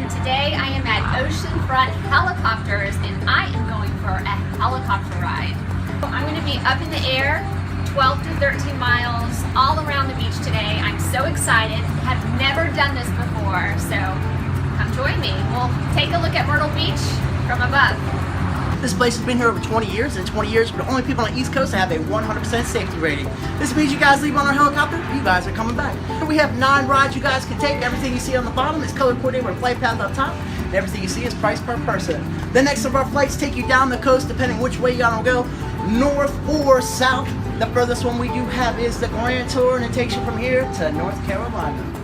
and today I am at Oceanfront Helicopters and I am going for a helicopter ride. I'm going to be up in the air 12 to 13 miles all around the beach today. I'm so excited. Have never done this before, so come join me. We'll take a look at Myrtle Beach from above. This place has been here over 20 years, and 20 years we're the only people on the East Coast that have a 100% safety rating. This means you guys leave on our helicopter, you guys are coming back. We have 9 rides you guys can take. Everything you see on the bottom is color coordinated with a flight path up top, and everything you see is priced per person. The next of our flights take you down the coast depending which way you gotta go, north or south. The furthest one we do have is the Grand Tour, and it takes you from here to North Carolina.